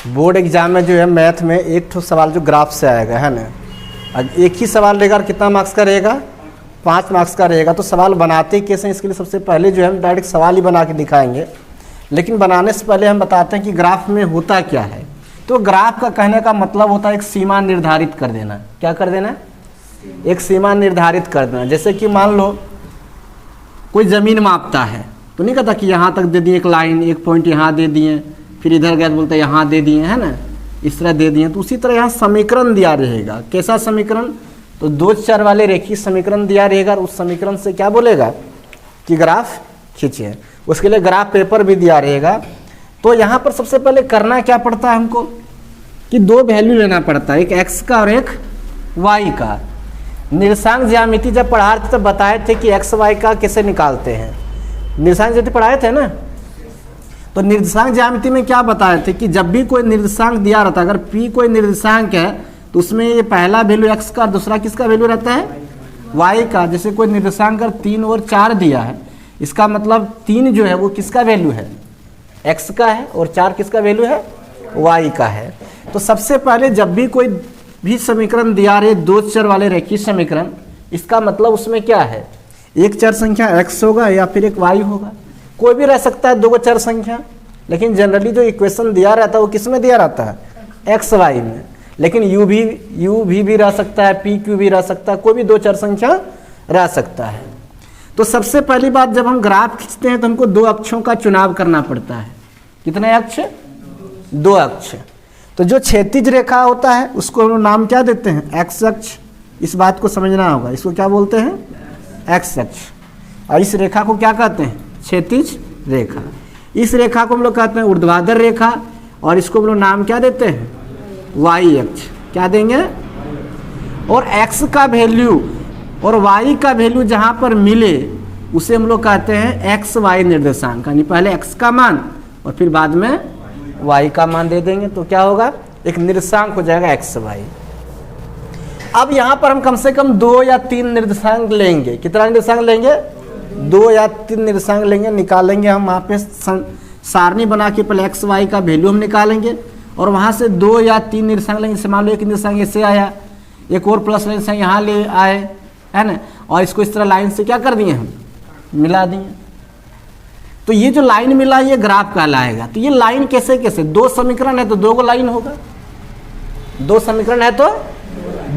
Board exam में जो है मैथ में एक ठो सवाल जो ग्राफ से आएगा है ना, एक ही सवाल रहेगा और कितना मार्क्स का रहेगा, 5 मार्क्स का रहेगा। तो सवाल बनाते कैसे हैं, इसके लिए सबसे पहले जो है हम डायरेक्ट सवाल ही बना के दिखाएंगे, लेकिन बनाने से पहले हम बताते हैं कि ग्राफ में होता क्या है। तो ग्राफ का कहने का मतलब होता है एक सीमा निर्धारित कर देना। क्या कर देना? एक सीमा निर्धारित कर देना। जैसे कि मान लो कोई ज़मीन मापता है तो नहीं कहता कि यहाँ तक दे दिए एक लाइन, एक पॉइंट यहाँ दे दिए, फिर इधर गए तो बोलते यहाँ दे दिए, है ना, इस तरह दे दिए। तो उसी तरह यहाँ समीकरण दिया रहेगा। कैसा समीकरण? तो 2 चर वाले रेखीय समीकरण दिया रहेगा और उस समीकरण से क्या बोलेगा कि ग्राफ खींचिए। उसके लिए ग्राफ पेपर भी दिया रहेगा। तो यहाँ पर सबसे पहले करना क्या पड़ता है हमको कि 2 वैल्यू लेना पड़ता है, एक x का और एक y का। निर्देशांक ज्यामिति जब पढ़ा थे तो बताए थे कि x y का कैसे निकालते हैं। निर्देशांक ज्यामिति पढ़ाए थे ना। तो निर्देशांक ज्यामिति में क्या बताए थे कि जब भी कोई निर्देशांक दिया रहता है, अगर p कोई निर्देशांक है तो उसमें ये पहला वैल्यू x का और दूसरा किसका वैल्यू रहता है, y का। जैसे कोई निर्देशांक अगर 3 और 4 दिया है, इसका मतलब 3 जो है वो किसका वैल्यू है, x का है, और 4 किसका वैल्यू है, y का है। तो सबसे पहले जब भी कोई भी समीकरण दिया रहे 2 चर वाले रेखीय समीकरण, इसका मतलब उसमें क्या है, एक चर संख्या x होगा या फिर एक y होगा। कोई भी रह सकता है 2 चर संख्या, लेकिन जनरली जो इक्वेशन दिया रहता है वो किस में दिया रहता है, x y में। लेकिन u भी रह सकता है, p q भी रह सकता है, कोई भी 2 चर संख्या रह सकता है। तो सबसे पहली बात, जब हम ग्राफ खींचते हैं तो हमको 2 अक्षों का चुनाव करना पड़ता है। कितने अक्ष? 2 अक्ष। तो जो क्षैतिज रेखा होता है उसको हम नाम क्या देते हैं, x अक्ष। इस बात को समझना होगा, इसको क्या बोलते हैं, x अक्ष। और इस रेखा को क्या कहते हैं, क्षैतिज रेखा। इस रेखा को हम लोग कहते हैं ऊर्ध्वाधर रेखा, और इसको हम लोग नाम क्या देते हैं, y अक्ष। क्या देंगे? और x का वैल्यू और y का वैल्यू जहाँ पर मिले उसे हम लोग कहते हैं x y निर्देशांक। यानी पहले x का मान और फिर बाद में y का मान दे देंगे तो क्या होगा, एक निर्देशांक हो जाएगा x y। अब यहाँ पर हम कम से कम 2 या 3 निर्देशांक लेंगे। कितना निर्देशांक लेंगे, 2 या 3 निर्देशांक लेंगे। निकालेंगे हम वहाँ पे सारणी बना के, पहले x y का वैल्यू हम निकालेंगे और वहाँ से 2 या 3 निर्देशांक लेंगे। जैसे मान लो एक निर्देशांक ऐसे आया, एक और प्लस निर्देशांक यहाँ ले आए, है ना, और इसको इस तरह लाइन से क्या कर दिए, हम मिला दिए। तो ये जो लाइन मिला ये ग्राफ कहलाएगा। तो ये लाइन कैसे कैसे, 2 समीकरण है तो 2 लाइन होगा, 2 समीकरण है तो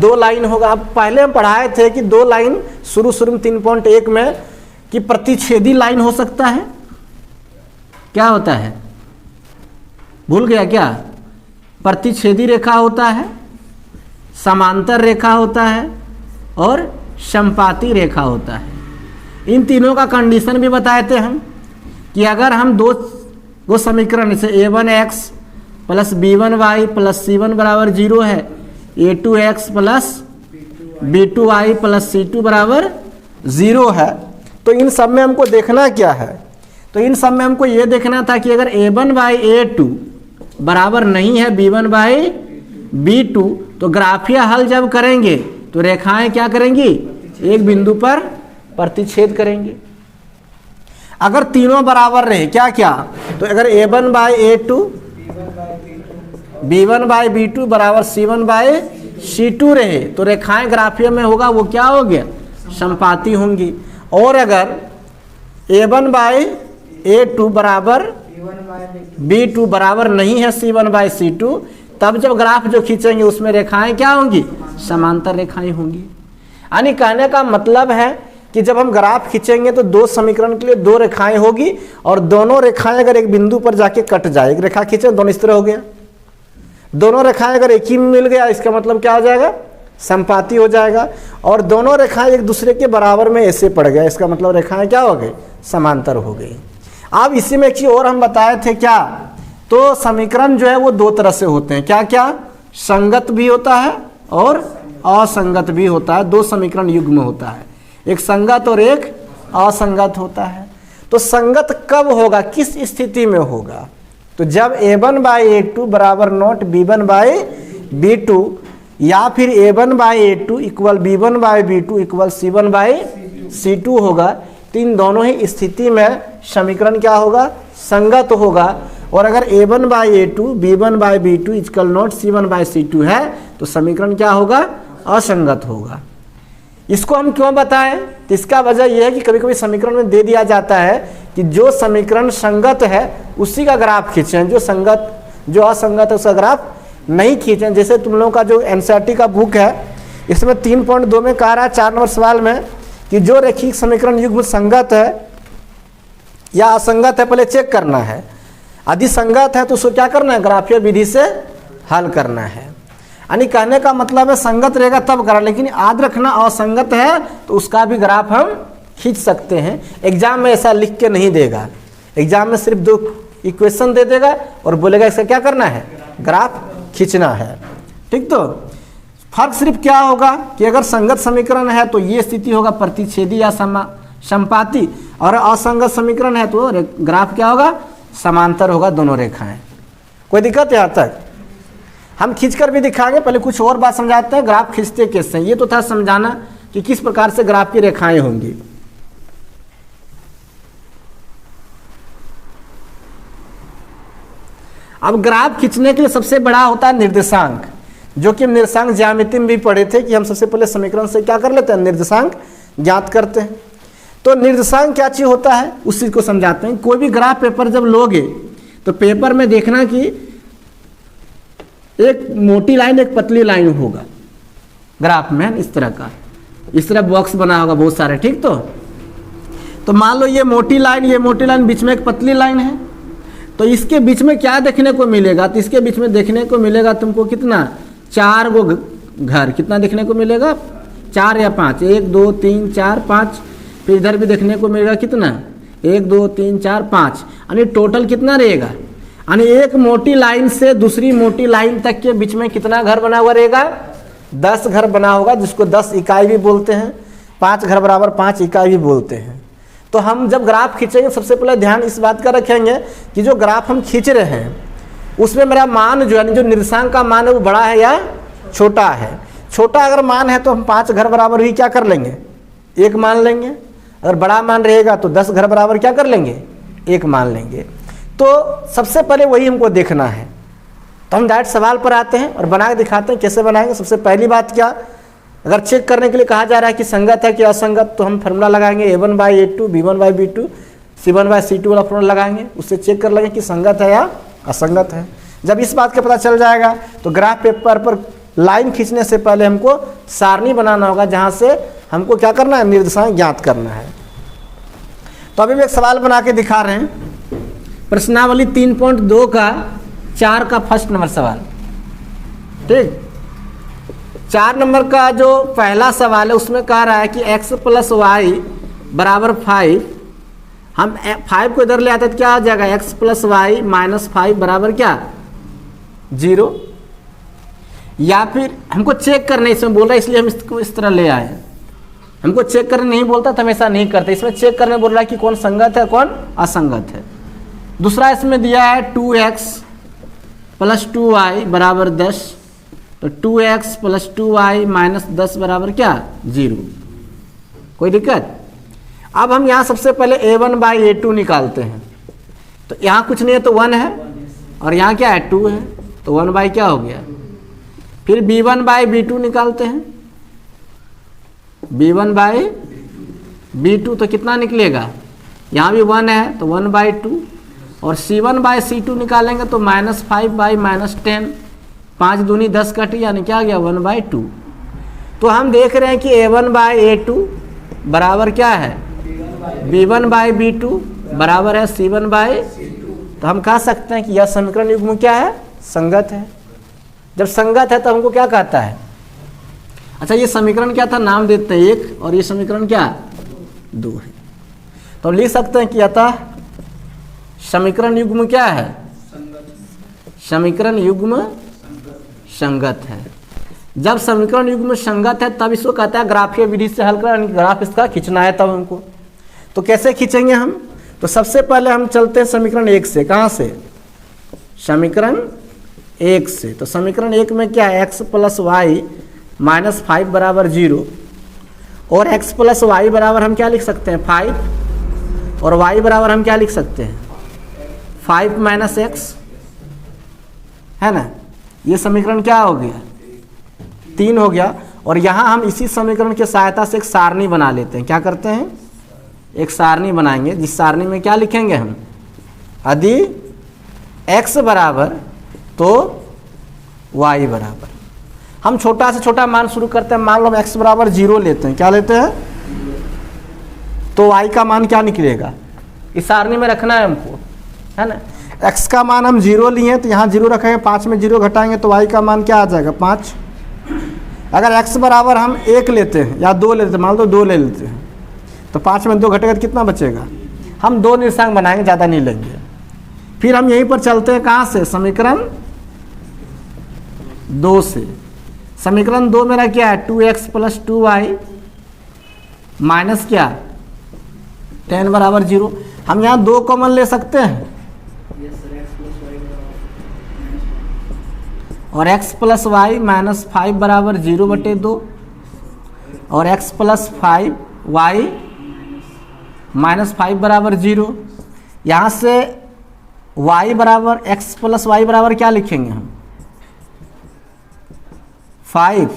2 लाइन होगा। अब पहले हम पढ़ाए थे कि 2 लाइन शुरू में 3.1 में कि प्रतिच्छेदी लाइन हो सकता है। क्या होता है, भूल गया क्या? प्रतिच्छेदी रेखा होता है, समांतर रेखा होता है और समपाती रेखा होता है। इन तीनों का कंडीशन भी बताए थे हम कि अगर हम 2 समीकरण, जैसे a1x plus b1y plus c1 बराबर 0 है, a2x plus b2y plus c2 बराबर 0 है, तो इन सब में हमको देखना क्या है, तो इन सब में हमको ये देखना था कि अगर a1 बाई a2 बराबर नहीं है b1 बाई b2, तो ग्राफीय हल जब करेंगे तो रेखाएं क्या करेंगी, एक बिंदु पर प्रतिच्छेद करेंगे। अगर तीनों बराबर रहे, क्या क्या, तो अगर a1 by a2 b1 by b2 बराबर c1 बाई c2 रहे तो रेखाएं ग्राफीय में होगा वो क्या हो गया, समपाती होंगी। और अगर a1 बाई a2 बराबर b2 बराबर नहीं है c1 बाई c2, तब जब ग्राफ जो खींचेंगे उसमें रेखाएं क्या होंगी, समांतर रेखाएं होंगी। यानी कहने का मतलब है कि जब हम ग्राफ खींचेंगे तो 2 समीकरण के लिए 2 रेखाएं होगी और दोनों रेखाएं अगर एक बिंदु पर जाके कट जाए, एक रेखा खींचे दोनों इस तरह हो गया, दोनों रेखाएं अगर एक ही में मिल गया इसका मतलब क्या हो जाएगा, समपाती हो जाएगा। और दोनों रेखाएं एक दूसरे के बराबर में ऐसे पड़ गया, इसका मतलब रेखाएं क्या हो गई, समांतर हो गई। अब इसी में एक चीज और हम बताए थे क्या, तो समीकरण जो है वो 2 तरह से होते हैं। क्या क्या, संगत भी होता है और असंगत भी होता है। 2 समीकरण युग्म होता है, एक संगत और एक असंगत होता है। तो संगत कब होगा, किस स्थिति में होगा, तो जब a1 बाई a2 बराबर नॉट b1 बाई b2, या फिर a1 by a2 equal b1 by b2 equal c1 by c2 होगा। तो इन दोनों ही स्थिति में समीकरण क्या होगा, संगत होगा। और अगर a1/a2 b1/b2 equal not c1/c2 है तो समीकरण क्या होगा, असंगत होगा। इसको हम क्यों बताएं, तो इसका वजह यह है कि कभी कभी समीकरण में दे दिया जाता है कि जो समीकरण संगत है उसी का ग्राफ खींचें, जो असंगत है उसका ग्राफ नहीं खींचें। जैसे तुम लोगों का जो एनसीईआरटी का बुक है इसमें 3.2 में कह रहा है 4 नंबर सवाल में कि जो रेखीय समीकरण युग्म संगत है या असंगत है पहले चेक करना है, यदि संगत है तो उसको क्या करना है, ग्राफीय विधि से हल करना है। यानी कहने का मतलब है संगत रहेगा तब करा, लेकिन याद रखना असंगत है तो उसका भी ग्राफ हम खींच सकते हैं। एग्जाम में ऐसा लिख के नहीं देगा, एग्जाम में सिर्फ 2 इक्वेशन दे देगा और बोलेगा इसका क्या करना है, ग्राफ खींचना है। ठीक, तो फर्क सिर्फ क्या होगा कि अगर संगत समीकरण है तो ये स्थिति होगा प्रतिच्छेदी या समपाती, और असंगत समीकरण है तो ग्राफ क्या होगा, समांतर होगा दोनों रेखाएं। कोई दिक्कत यहाँ तक? हम खींचकर भी दिखाएंगे, पहले कुछ और बात समझाते हैं ग्राफ खींचते कैसे। ये तो था समझाना कि किस प्रकार से ग्राफ की रेखाएं होंगी। अब ग्राफ खींचने के लिए सबसे बड़ा होता है निर्देशांक, जो कि हम निर्देशांक ज्यामिति में भी पढ़े थे कि हम सबसे पहले समीकरण से क्या कर लेते हैं, निर्देशांक ज्ञात करते हैं। तो निर्देशांक क्या चीज होता है उस चीज को समझाते हैं। कोई भी ग्राफ पेपर जब लोगे तो पेपर में देखना कि एक मोटी लाइन एक पतली लाइन होगा ग्राफ में, इस तरह का, इस तरह बॉक्स बना होगा बहुत सारे। ठीक, तो मान लो ये मोटी लाइन बीच में एक पतली लाइन है, तो इसके बीच में क्या देखने को मिलेगा, तो इसके बीच में देखने को मिलेगा तुमको कितना, 4 गो घर। कितना देखने को मिलेगा, 4 या 5, 1 2 3 4 5। फिर इधर भी देखने को मिलेगा कितना, 1 2 3 4 5, यानी टोटल कितना रहेगा, यानी एक मोटी लाइन से दूसरी मोटी लाइन तक के बीच में कितना घर बना हुआ रहेगा, 10 घर बना होगा, जिसको 10 इकाई भी बोलते हैं, 5 घर बराबर 5 इकाई भी बोलते हैं। तो हम जब ग्राफ खींचेंगे सबसे पहले ध्यान इस बात का रखेंगे कि जो ग्राफ हम खींच रहे हैं उसमें मेरा मान जो है, जो निर्देशांक का मान है वो बड़ा है या छोटा है। छोटा अगर मान है तो हम 5 घर बराबर ही क्या कर लेंगे, 1 मान लेंगे। अगर बड़ा मान रहेगा तो 10 घर बराबर क्या कर लेंगे, 1 मान लेंगे। तो सबसे पहले वही हमको देखना है। तो हम डायरेक्ट सवाल पर आते हैं और बना के दिखाते हैं कैसे बनाएंगे। सबसे पहली बात क्या, अगर चेक करने के लिए कहा जा रहा है कि संगत है कि असंगत, तो हम फार्मूला लगाएंगे a1/a2 b1/b2 c1/c2 वाला फार्मूला लगाएंगे, उससे चेक कर लेंगे कि संगत है या असंगत है। जब इस बात का पता चल जाएगा तो ग्राफ पेपर पर लाइन खींचने से पहले हमको सारणी बनाना होगा, जहाँ से हमको क्या करना है, निर्देशांक ज्ञात करना है। तो अभी भी एक सवाल बना के दिखा रहे हैं, प्रश्नावली 3.2 का 4 का फर्स्ट नंबर सवाल। ठीक, 4 नंबर का जो पहला सवाल है उसमें कह रहा है कि x + y = 5। हम 5 को इधर ले आते तो क्या हो जाएगा, x + y - 5 बराबर क्या, 0। या फिर हमको चेक करना, इसमें बोल रहा है इसलिए हम इसको इस तरह ले आए। हमको चेक करने नहीं बोलता तो हम ऐसा नहीं करते, इसमें चेक करने बोल रहा है कि कौन संगत है कौन असंगत है। दूसरा इसमें दिया है 2x + 2y = 10, तो 2x + 2y - 10 बराबर क्या, 0। कोई दिक्कत? अब हम यहाँ सबसे पहले a1/a2 निकालते हैं। तो यहाँ कुछ नहीं है तो 1 है, और यहाँ क्या है, 2 है, तो 1 क्या हो गया। फिर b1/b2 निकालते हैं, b1/b2 तो कितना निकलेगा, यहाँ भी 1 है तो 1/2, और c1/c2 निकालेंगे तो -5/-10, 5 दूनी 10 कटी, यानी क्या आ गया, 1/2। तो हम देख रहे हैं कि a1/a2 बराबर क्या है, b1/b2 बराबर है c1/, तो हम कह सकते हैं कि यह समीकरण युग्म क्या है, संगत है। जब संगत है तो हमको क्या कहता है, अच्छा ये समीकरण क्या था, नाम देते हैं 1, और ये समीकरण क्या, 2 है। तो लिख सकते हैं कि अतः समीकरण युग्म क्या है, समीकरण युग्म संगत है। जब समीकरण युग्म संगत है तब इसको कहता है ग्राफीय विधि से हल कर, ग्राफ इसका खींचना है तब हमको। तो कैसे खींचेंगे हम, तो सबसे पहले हम चलते हैं समीकरण 1 से। कहाँ से, समीकरण 1 से। तो समीकरण 1 में क्या है, x + y - 5 = 0, और x + y बराबर हम क्या लिख सकते हैं, 5, और y बराबर हम क्या लिख सकते हैं, 5 माइनस एक्स, है ना, ये समीकरण क्या हो गया, 3 हो गया। और यहाँ हम इसी समीकरण की सहायता से एक सारणी बना लेते हैं। क्या करते हैं, एक सारणी बनाएंगे, जिस सारणी में क्या लिखेंगे हम, यदि x बराबर तो y बराबर, हम छोटा से छोटा मान शुरू करते हैं। मान लो हम x बराबर 0 लेते हैं, क्या लेते हैं, तो y का मान क्या निकलेगा, इस सारणी में रखना है हमको, है ना। x का मान हम 0 लिए तो यहाँ 0 रखेंगे, 5 में 0 घटाएंगे तो y का मान क्या आ जाएगा, 5। अगर x बराबर हम 1 लेते हैं या 2 लेते हैं, मान लो 2 ले लेते हैं, तो 5 में 2 घटेगा तो कितना बचेगा, हम 2 निर्देशांक बनाएंगे, ज़्यादा नहीं लेंगे। फिर हम यहीं पर चलते हैं, कहाँ से, समीकरण 2 से। समीकरण 2 मेरा क्या है, 2x प्लस 2y माइनस क्या 10 बराबर 0। हम यहाँ 2 कॉमन ले सकते हैं, और x प्लस वाई माइनस 5 बराबर 0/2, और x प्लस 5y माइनस 5 बराबर 0। यहाँ से y बराबर x प्लस वाई बराबर क्या लिखेंगे हम, 5,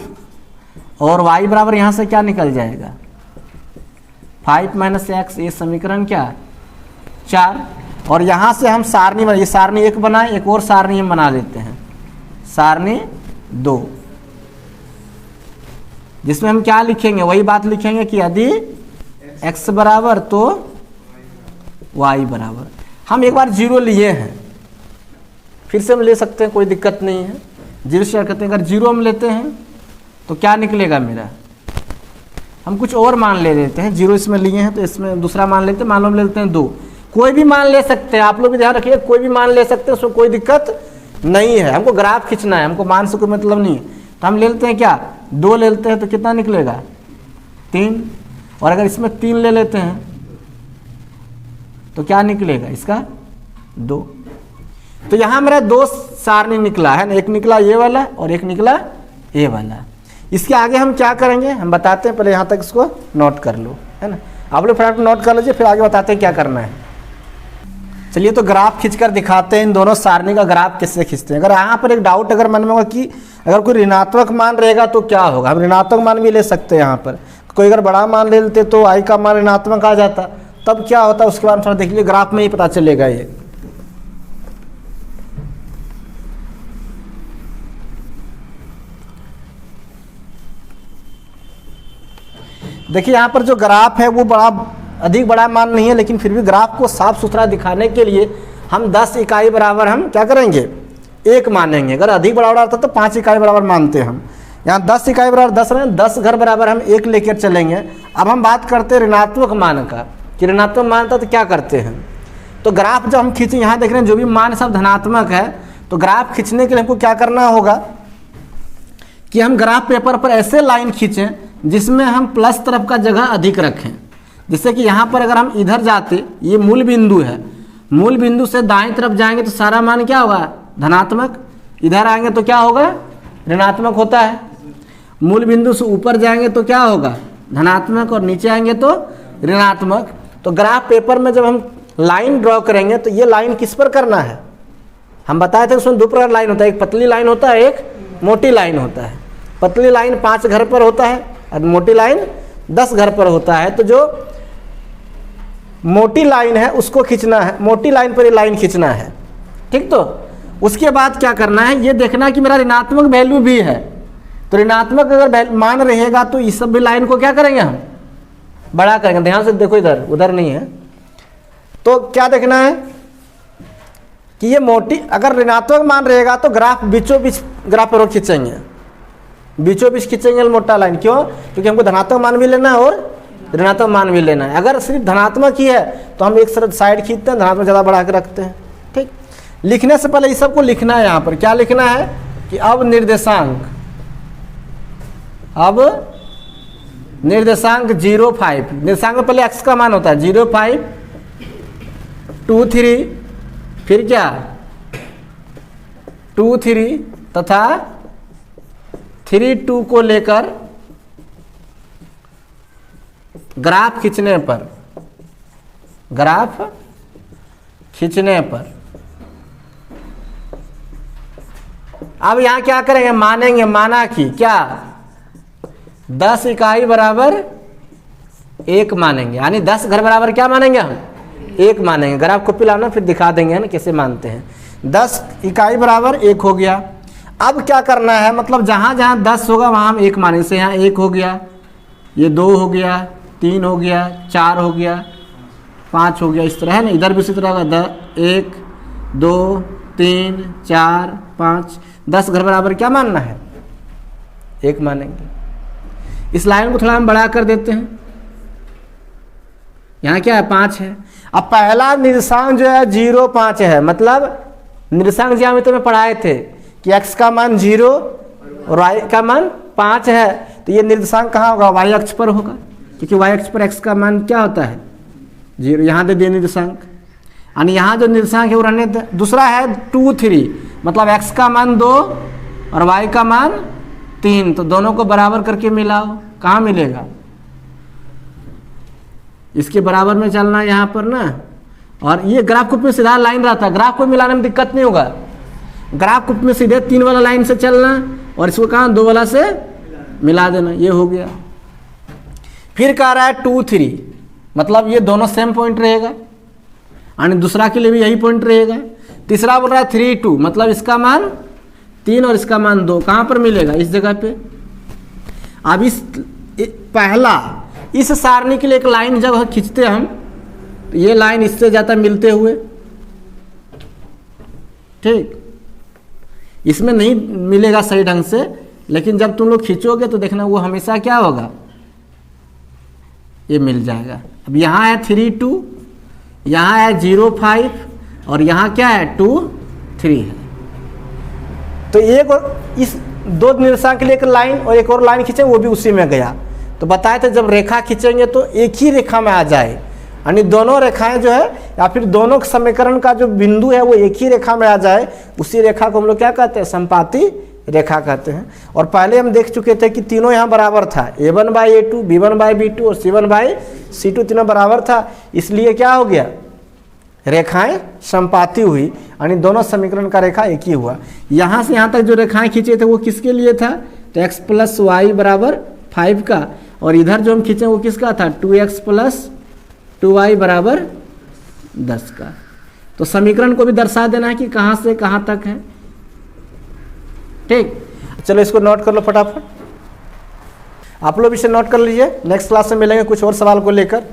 और y बराबर यहाँ से क्या निकल जाएगा, 5 माइनस x, ये समीकरण क्या 4। और यहाँ से हम सारणी बना, ये सारणी 1 बनाए, एक और सारणी हम बना लेते हैं, सारणी 2, जिसमें हम क्या लिखेंगे, वही बात लिखेंगे कि यदि x बराबर तो y बराबर। हम एक बार 0 लिए हैं, फिर से हम ले सकते हैं, कोई दिक्कत नहीं है, 0 से करते हैं। अगर 0 हम लेते हैं तो क्या निकलेगा मेरा, हम कुछ और मान ले लेते हैं, 0 इसमें लिए हैं तो इसमें दूसरा मान लेते हैं, मान लो हम ले लेते हैं 2, कोई भी मान ले सकते हैं, आप लोग भी ध्यान रखिए, कोई भी मान ले सकते हैं, उसमें कोई दिक्कत नहीं है। हमको ग्राफ खींचना है, हमको मान से कोई मतलब नहीं है, तो हम ले लेते हैं क्या, 2 ले लेते हैं तो कितना निकलेगा 3, और अगर इसमें 3 ले लेते हैं तो क्या निकलेगा इसका 2। तो यहाँ मेरा 2 सारणी निकला है ना, एक निकला ये वाला और एक निकला ये वाला। इसके आगे हम क्या करेंगे हम बताते हैं, पहले यहाँ तक इसको नोट कर लो, है ना, आप लोग फटाफट नोट कर लीजिए, फिर आगे बताते हैं क्या करना है। चलिए तो ग्राफ खींचकर दिखाते हैं, इन दोनों सारणी का ग्राफ कैसे खींचते हैं। अगर यहाँ पर एक डाउट अगर मन में होगा कि अगर कोई ऋणात्मक मान रहेगा तो क्या होगा, हम ऋणात्मक मान भी ले सकते हैं। यहाँ पर कोई अगर बड़ा मान ले लेते तो आई का मान ऋणात्मक आ जाता, तब क्या होता उसके बाद थोड़ा देख लीजिए, ग्राफ में ही पता चलेगा ये। देखिए यहाँ पर जो ग्राफ है वो अधिक बड़ा मान नहीं है, लेकिन फिर भी ग्राफ को साफ सुथरा दिखाने के लिए हम 10 इकाई बराबर हम क्या करेंगे 1 मानेंगे। अगर अधिक बड़ा रहता तो 5 इकाई बराबर मानते हैं हम। यहाँ 10 इकाई बराबर 10 रहे, 10 घर बराबर हम 1 लेकर चलेंगे। अब हम बात करते हैं ऋणात्मक मान का, कि ऋणात्मक मान था तो क्या करते हैं। तो ग्राफ जब हम खींचे, यहाँ देख रहे हैं जो भी मान सब धनात्मक है, तो ग्राफ खींचने के लिए हमको क्या करना होगा कि हम ग्राफ पेपर पर ऐसे लाइन खींचें जिसमें हम प्लस तरफ का जगह अधिक रखें। जिससे कि यहाँ पर अगर हम इधर जाते, ये मूल बिंदु है, मूल बिंदु से दाएं तरफ जाएंगे तो सारा मान क्या होगा धनात्मक, इधर आएंगे तो क्या होगा ऋणात्मक होता है। मूल बिंदु से ऊपर जाएंगे तो क्या होगा धनात्मक, और नीचे आएंगे तो ऋणात्मक। तो ग्राफ पेपर में जब हम लाइन ड्रॉ करेंगे तो ये लाइन किस पर करना है, हम बताए थे उसमें 2 प्रकार लाइन होता है, एक पतली लाइन होता है, एक मोटी लाइन होता है। पतली लाइन 5 घर पर होता है और मोटी लाइन 10 घर पर होता है। तो जो मोटी लाइन है उसको खींचना है, मोटी लाइन पर ये लाइन खींचना है, ठीक। तो उसके बाद क्या करना है, ये देखना कि मेरा ऋणात्मक वैल्यू भी है। तो ऋणात्मक अगर मान रहेगा तो इस सब भी लाइन को क्या करेंगे हम बड़ा करेंगे। ध्यान से देखो, इधर उधर नहीं है। तो क्या देखना है कि ये मोटी, अगर ऋणात्मक मान रहेगा तो ग्राफ बीचों बीच ग्राफ पर खींचेंगे, बीचों बीच खींचेंगे मोटा लाइन। क्यों, क्योंकि हमको धनात्मक मान भी लेना है और ऋणात्मक मान भी लेना है। अगर सिर्फ धनात्मक ही है तो हम एक साइड खींचते हैं, धनात्मक ज़्यादा बढ़ा के रखते हैं, ठीक। लिखने से पहले इस सबको लिखना है। यहाँ पर क्या लिखना है कि अब निर्देशांक 0,5, निर्देशांक में पहले x का मान होता है 0,5, 2, 3, फिर क्या 2, 3 तथा 3, 2 को लेकर ग्राफ खींचने पर अब यहाँ क्या करेंगे, मानेंगे, माना कि क्या 10 इकाई बराबर 1 मानेंगे, यानी 10 घर बराबर क्या मानेंगे हम, 1 मानेंगे। ग्राफ कॉपी लाना फिर दिखा देंगे है ना कैसे मानते हैं। 10 इकाई बराबर 1 हो गया। अब क्या करना है, मतलब जहाँ जहाँ 10 होगा वहाँ हम 1 मानेंगे। से यहाँ 1 हो गया, ये 2 हो गया, 3 हो गया, 4 हो गया, 5 हो गया, इस तरह है ना। इधर भी इसी तरह होगा 1 2 3 4 5। 10 घर बराबर क्या मानना है, 1 मानेंगे। इस लाइन को थोड़ा हम बढ़ा कर देते हैं, यहाँ क्या है 5 है। अब पहला निर्देशांक जो है 0 5 है, मतलब निर्देशांक ज्यामिति में पढ़ाए थे कि x का मान 0 और y का मान 5 है, तो ये निर्देशांक कहाँ होगा, y अक्ष पर होगा, क्योंकि y अक्ष पर x का मान क्या होता है 0। यहाँ दे दिए निर्देशांक, यानी यहाँ जो निर्देशांक है वो रहने दे। दूसरा है 2 3, मतलब x का मान 2 और y का मान 3, तो दोनों को बराबर करके मिलाओ, कहाँ मिलेगा, इसके बराबर में चलना यहाँ पर ना। और ये ग्राफ कॉपी में सीधा लाइन रहता है, ग्राफ को मिलाने में दिक्कत नहीं होगा। ग्राफ कॉपी में सीधे 3 वाला लाइन से चलना और इसको कहाँ 2 वाला से मिला देना, ये हो गया। फिर कह रहा है 2 3, मतलब ये दोनों सेम पॉइंट रहेगा, यानी दूसरा के लिए भी यही पॉइंट रहेगा। तीसरा बोल रहा है 3 2, मतलब इसका मान 3 और इसका मान 2, कहाँ पर मिलेगा, इस जगह पे। अब इस पहला इस सारणी के लिए एक लाइन जब खींचते हम, तो ये लाइन इससे जाता मिलते हुए, ठीक, इसमें नहीं मिलेगा सही ढंग से, लेकिन जब तुम लोग खींचोगे तो देखना वो हमेशा क्या होगा, ये मिल जाएगा। अब यहाँ है 3 2, यहाँ है 0 5 और यहाँ क्या है 2 3 है। तो एक और इस 2 निर्देशांक के लिए एक लाइन और एक और लाइन खींचे, वो भी उसी में गया। तो बताए थे जब रेखा खींचेंगे तो एक ही रेखा में आ जाए, यानी दोनों रेखाएं जो है या फिर दोनों समीकरण का जो बिंदु है वो एक ही रेखा में आ जाए, उसी रेखा को हम लोग क्या कहते हैं, संपाती रेखा कहते हैं। और पहले हम देख चुके थे कि तीनों यहाँ बराबर था, a1/a2, b1/b2 और c1/c2 तीनों बराबर था, इसलिए क्या हो गया, रेखाएं संपाती हुई, यानी दोनों समीकरण का रेखा एक ही हुआ। यहाँ से यहाँ तक जो रेखाएं खींचे थे वो किसके लिए था, तो x + y = 5 का, और इधर जो हम खींचे वो किसका था, 2x + 2y = 10 का। तो समीकरण को भी दर्शा देना है कि कहाँ से कहाँ तक है, ठीक। चलो इसको नोट कर लो फटाफट, आप लोग इसे नोट कर लीजिए। नेक्स्ट क्लास में मिलेंगे कुछ और सवाल को लेकर।